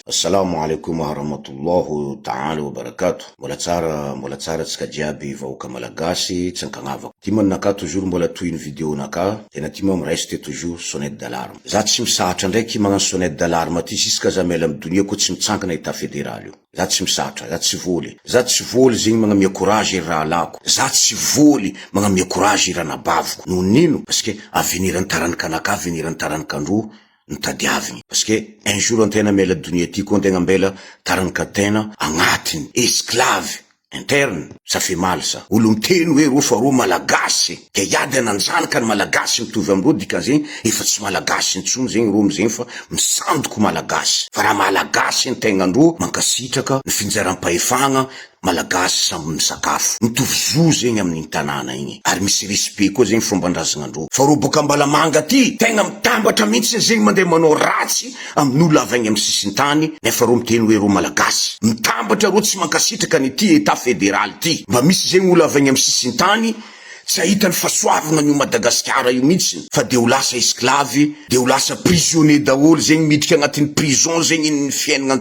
Assalamu alaikum wa rahmatullahi ta'ala wa barakatuh. Mbola tsara tsika jiaby vahoaka malagasy tsy ankagnavako. Ty manaka toujours mbola toy ny vidéo naka, tena ty resty toujours sonnette d'alarme. Za tsy misahatra ndraiky magnano sonnette d'alarme ty jusqu'à za miala amy dunia ko tsy mitsankana état fédéral io. Za tsy misahatra, za tsy voly. Za tsy voly zegny magnamia courage i raha alako. Za tsy voly magnamia courage i raha nabaviko. No nino? Parce que aveniran'ny taranaka aveniran'ny taranakandro nitadiavigny. Parce que un jour antena mela dunia ty ko antegna mbela taranaka tena agnatiny esclave interne. Ça fait mal ça. Olo miteny hoe ro fa ro malagasy. Ke iady ananjanaka ny malagasy mitovy amro dikan'zegny efa tsy malagasy intsony zegny ro amizegny fa misandoko malagasy. Fa raha malagasy antegna andro mankasitraka ny finjaram-pahefagna malagasy samby misakafo. Mitovy zo zegny amin'ny tanàna igny. Ary misy respect koa zegny fomban-drazagna andro. Fa ro boka Ambalamanga ty, tegna mitambatra mihitsy zegny mandeha manao ratsy amin'olo avy agny amin'ny sisintany, nefa ro miteny hoe ro malagasy. Mitambatra ro tsy mankasitraka n'ity état fédéral ty. Mba misy zegny olo avy agny amin'ny sisintany tsy ahitany fahasoavagna n'io Madagasikara io mihitsy, fa de ho lasa esclave, de ho lasa prisonnier daholo zegny miditra agnatin'ny prison zegny ny fiainagna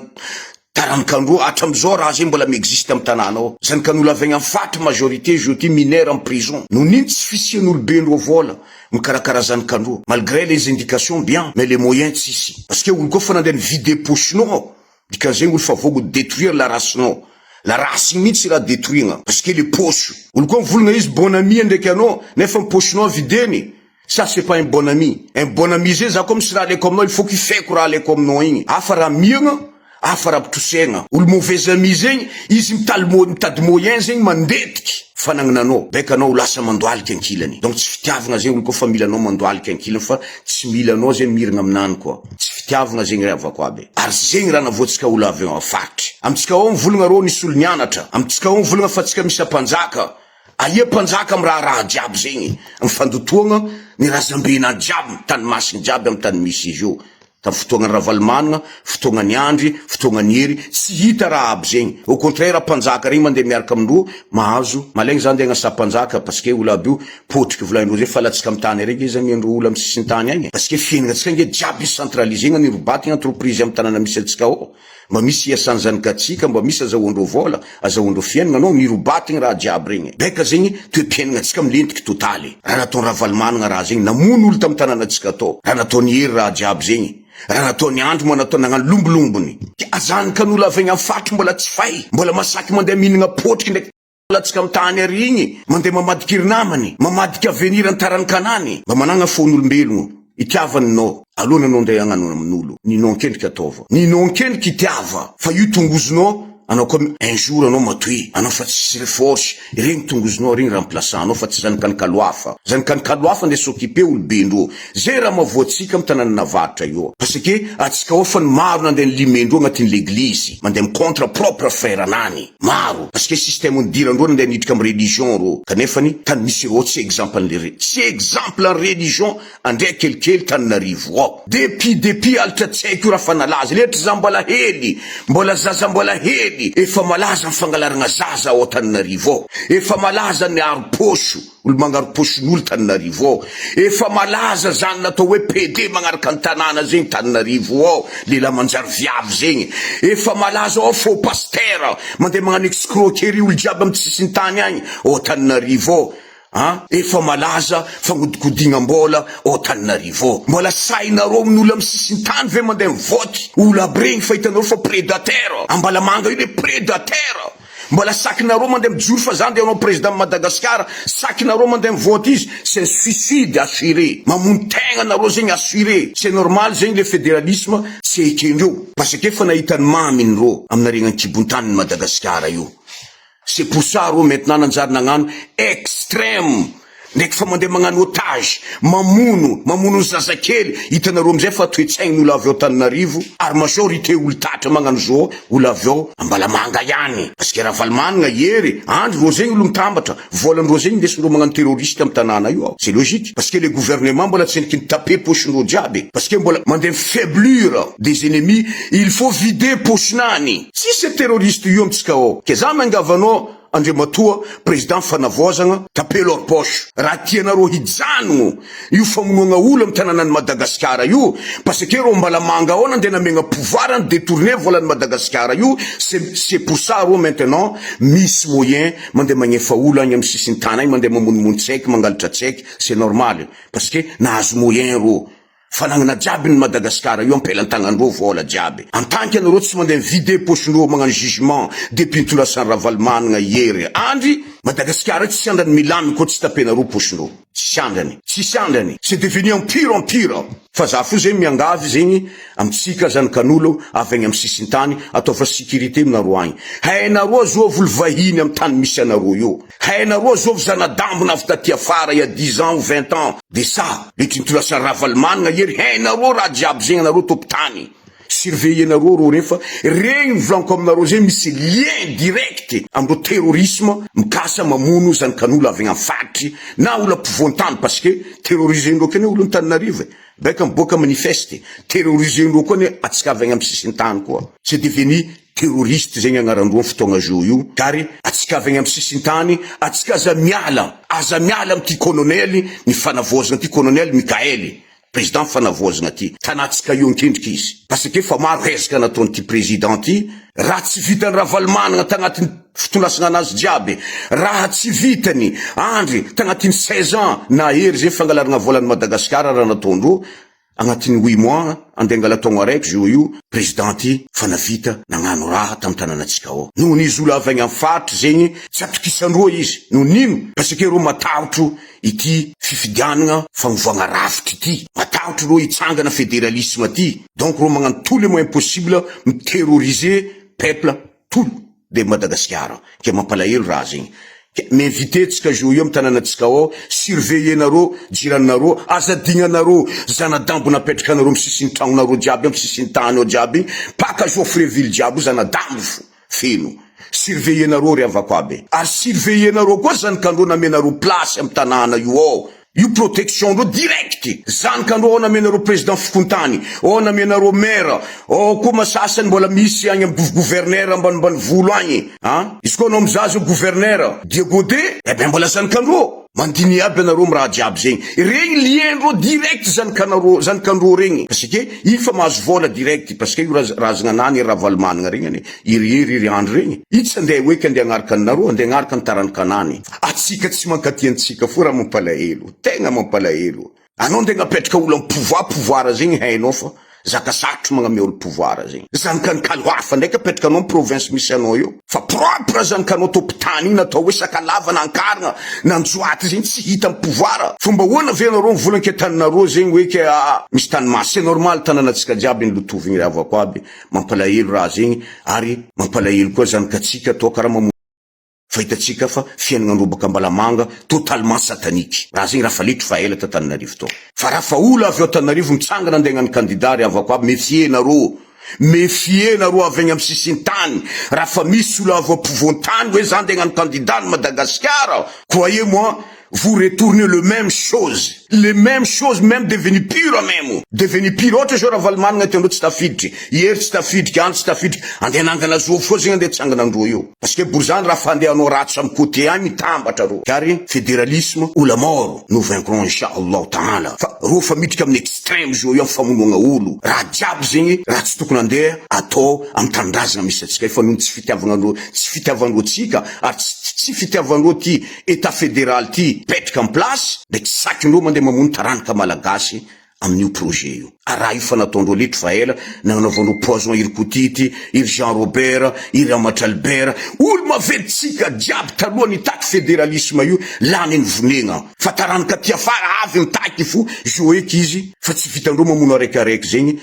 taranakandro hatramizao raha zegny mbola miexiste amy tanàna ao. Zany ka n'olo avy agny amy fatra majorité jeudi mineur en prison. No nino tsy fisian'olo be ndro vola mikarakara zanakandro. Malgré les indications bien, mais les moyens tsisy. Parce que olo koa fa nandeha vider pochenao, dikan'zegny olo fa vogo détruire la racenao. La race mihitsy raha détruire parce que les poches. Olo koa mivolagna izy bon ami ndraiky anao, nefa pochenao videny. Ça c'est pas un bon ami. Un bon ami zay za comme si raha aleko aminao, il faut qu'il fait raha aleko aminao igny. Afa raha miagna, afa raha pitosegna. Olo mauvais ami zegny, izy mitady moyen zegny mandetiky fanagnananao. Beka anao lasa mandoaliky ankilany. Donc tsy fitiavagna zegny olo koa fa mila anao mandoaliky ankilany fa tsy mila anao zegny miragna aminany koa. Tsy fitiavagna zegny ravako aby. Ary zegny raha navoatsika olo avy ao afatry. Amitsika ao mivolagna rô nisy olo nianatra. Amitsika ao mivolagna fa tsika misy mpanjaka. Aia mpanjaka amy raha jiaby zegny. Amy fandotoagna ny razambena jiaby, tany masiny jiaby amy tany misy izy io. Ta fotoagna ravalimanagna, fotoagna ny andry, fotoagna ny hery, tsy hita raha aby zegny. Au contraire mpanjaka regny mandeha miaraka amindro, mahazo, malegny zany ndegna sa mpanjaka parce que olo aby io potriky volaindro zay fa latsika amy tany reky izy amiandro olo amy sisintany agny. Parce que fiainagna tsika nge jiaby centralisegna ny robaty entreprise amy tanàna misy atsika ao. Mba misy iasan'ny zanakatsika, mba misy azahoandro vola, azahoandro fiainagna anao mirobaty raha jiaby regny. Beka zegny toe-piainagna tsika milentiky totaly. Raha nataony ravalimanagna raha zegny, namono olo tamy tanàna tsika atao. Raha nataony hery raha jiaby zegny. Raha nataony andro mo nataony nagnano lombolombony. Azanikan'olo avy agny amy fatry mbola tsy fay. Mbola masaky mandeha mihinagna potriky ndraiky latsika amy tany ary igny. Mandeha mamadiky rinamany, mamadiky avenir ny tarankanany. Mba managna fon'olombelogno. Itiavaninao, alona anao ndeha agnano amin'olo. Ninao nkendriky ataova. Ninao nkendriky itiava. Fa io tongozonao, anao comme un jour anao matoy, anao fa tsy force, regny tongozonao, regny remplaçant, anao fa tsy zanakany kaloafa. Zanakany kaloafa ndeha s'occuper olo bendro. Zay raha mavoatsika amy tanàna navatra io. Parce que atsika ao fa ny maro nandeha limendro agnatin'ny l'église, mandeha mi contre propre frère anany. Maro. Parce que système ndirandro nandeha nidrika amy religion ro. Kanefany tany misy ro tsy exemple an'le tsy exemple en religion andrea kelikely Tananarivo ao. Depuis alitra tsaiko raha fanalaza. Letry za mbola hely, mbola zaza mbola hely. Efa malaza ny fangalaragna zaza ao Tananarivo ao. Efa malaza ny aroposho, olo magnaroposon'olo Tananarivo ao. Efa malaza zany natao hoe PD magnaraka ny tanàna zegny Tananarivo ao, lela manjary viavy zegny. Efa malaza ao faux pasteur, mandeha magnano escroquerie olo jiaby amy sisintany agny ao Tananarivo ao. Efa malaza fagnodikodigna-mbola ao Tananarivo. Mbola sainareo amin'olo amy sisintany ve mandeha mivoty. Olo aby regny fa hitanareo fa prédateur. Ambalamanga io le prédateur. Mbola sakinareo mandeha mijoro fa zany de anao président Madagasikara, sakinareo mandeha mivoty izy, c'est un suicide assuré. Mamono tegna nareo zegny assuré. C'est normal zegny le fédéralisme tsy ekendreo. Parce que fa nahitany maminy reo aminarena an-kibon-tany Madagasikara io. C'est pour ça ro maintenant nanjary nagnano extrême. Ndraiky fa mandeha magnano otage, mamono zazakely. Hitanareo amizay fa toe-tsaignin'olo avy ao Tananarivo, ary majorité olo tatra magnano zao, olo avy ao Ambalamanga ihany. Parce que ravalimanagna hery, andro ro zegny olo mitambatra, volandro zegny ndesindreo magnano terroriste amy tanàna io ao. C'est logique. Parce que le gouvernement mbola tsy endriky nitaper pochindreo jiaby. Parce que mbola mandeha faiblure des ennemis, il faut vider pochinany. Si c'est terroriste io amitsika ao. Ke za mangavanao Andriamatoa président fanavozagna tapelo ar-poche raha tianareo hijanogno io famonoagna olo amin'ny tanànan'i Madagasikara io parce que reo mbala manga ao nandeha namegna pouvoir ny détourner volan'i Madagasikara io c'est pour ça reo maintenant misy moyen mandeha magnefa olo agny amin'ny sisiny tany agny mandeha mamonomono tsaiky mangalatra tsaiky c'est normal parce que nahazo moyen reo fanagnana jiaby ny Madagasikara io ampelantagnandreo vola jiaby en tant que anareo tsy mandeha vider poche-ndreo magnano jugement depuis nitolasan'ny Ravalomanana iery andry Madagasikara tsy andrany milamy koa tsy tapenareo poche-ndreo tsy andrany c'est devenu empire fa za fo zegny miangavy zegny amitsika zanakan'olo avy agny amin'ny sisiny tany ataova sécurité aminareo agny hainareo zovy olo vahiny amin'ny tany misy anareo io hainareo zovy zanadambona avy taty afara il y a 10 ans ou 20 ans de ça letry nitolasan'ny Ravalomanana iery hainareo raha jiaby zegny anareo tompotany surveiller nareo ro refa regny volanko aminareo zegny misy lien direct amreo terrorisme mikasa mamono zanakan'olo avy agny amin'ny faritry na olo ampovoan-tany parce que terrorisendreo kene olo an-Tananarivo beka miboaka manifeste terrorisendreo koa ne atsika avy agny amin'ny sisiny tany koa c'est devenu terroriste zegny agnarandreo amin'ny fotoagna zo io kary atsika avy agny amin'ny sisiny tany atsika aza miala amty colonel ny fanavozana ty colonel Mikaely président fanavozana ty tanatsika io nkendriky izy parce que fa maro hezaka nataony ty président ty raha tsy vitany Ravalomanana tagnatiny fitondrasana anazy jiaby raha tsy vitany andry tagnatiny 16 ans na ery zay fangalarana volan'ny Madagasikara raha nataondreo agnatiny 8 mois andeha angalatogno araiky zo io président ty fanavita nagnano raha tamy tanànatsika ao noho n'izy olo avy agny amin'ny faritry zegny tsy atokisandreo izy noho nino parce que reo matahotro ity fifidianagna fagnovoagna rafitry ity matahotro reo hitsangana fédéralisme ty donc reo magnano tous les moyens possibles miterroriser peuple tout de Madagasikara ke mampalahelo raha zegny m'invitetsika zo io amin'ny tanànatsika ao surveiller nareo jiranareo azadignanareo zanadambo napetraka anareo amin'ny sisiny tragnonareo jiaby amin'ny sisiny tany ao jiaby paka Joffreville jiaby zanadambo feno surveiller nareo ry avako aby ary surveiller nareo koa zanakandreo namenareo place amin'ny tanàna io ao io protection ro direct zanakandreo ao namenareo président fikontany ao namenareo maire ao koa masasany mbola misy agny amin'ny gouverneur ambanimbany volo agny izy koa anao mizazy gouverneur Diegode ben mbola zanakandreo mandiny aby anareo amin'ny raha jiaby zegny regny liendreo direct zanakandreo regny parce que iny fa mahazo vola direct parce que io razagna anany Ravalomanana regny ane iriry andro regny io tsy andeha hoe ka andeha agnaraka anareo andeha agnaraka ny tarankanany atsika tsy mankatiantsika fo raha mampalahelo tegna mampalahelo anao andeha agnapetraka olo amin'ny pouvoir zegny hainao fa zaka sarotro magname olo pouvoir zegny zanakany kalohafa ndraiky apetraka anao amin'ny province misy anao io fa propre zanakanao tompotany iny natao hoe sakalava nankaragna nanjoaty zegny tsy hita amin'ny pouvoir fomba hoana ve anareo mivolanke taninareo zegny hoe ke misy tany masy c'est normal tanànatsika jiaby ny lotovigny ravako aby mampalahelo raha zegny ary mampalahelo koa zanakatsika atao karaha mamono fahitatsika fa fiainagnandreo baka Ambalamanga totalement satanique raha zegny raha fa letry fa ela ta Tananarivo to fa raha fa olo avy ao Tananarivo mitsangana andeha hagnano candidat ry avako aby méfier nareo avy agny amin'ny sisiny tany raha fa misy olo avy ampovoan-tany hoe za andeha hagnano candidat ny Madagasikara croyez-moi vous retournez les mêmes choses même devenu pire ohatra zao Ravalomanana tiandreo tsy tafiditry iery tsy tafiditry andro tsy tafiditry andeha nangana zovy fo zegny andeha tsangana andreo io parce que borzany raha fa andeha anao ratso amy côté agny mitambatra reo kary fédéralisme ola mort nous vaincrons inchallah taala fa reo fa midriky amin'ny extrême zo io amy famonoagna olo raha jiaby zegny raha tsy tokony andeha atao amy tanindrazana misy atsika fa noho tsy fitiavandreo tsika ary tsy fitiavandreo ty état fédéral ty petraka en place ndraiky sakindreo mandeha mamono taranaka malagasy amin'io projet io raha io fa nataondreo letry fa ela nagnanaovandreo poison iry Kotity iry Jean Robert iry Ramatra Albert olo maveditsika jiaby taloha nitaky fédéralisme io lany ny vonegna fa taranaka ty afara avy nitaky fo joeky izy fa tsy vitandreo mamono araikaraiky zegny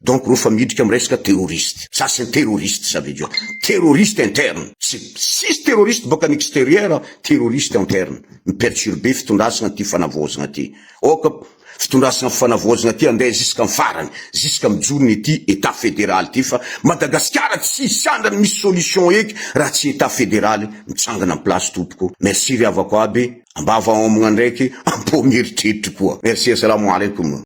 donc reo fa midriky amy resaka terroriste ça c'est un terroriste ça veut dire terroriste interne sisy terroriste boka ny extérieur terroriste interne miperturbe fitondrasana ty fanavozana ty oka fitondrasana fanavozana ty andeha jusqu'à farany jusqu'à mijorony ty état fédéral ty fa Madagasikara tsy sandrany misy solution eky raha tsy état fédéral mitsangana amy place tompoko merci ry avako aby ambava omagna ndraiky ampo mieritreritry koa merci assalamu alaikum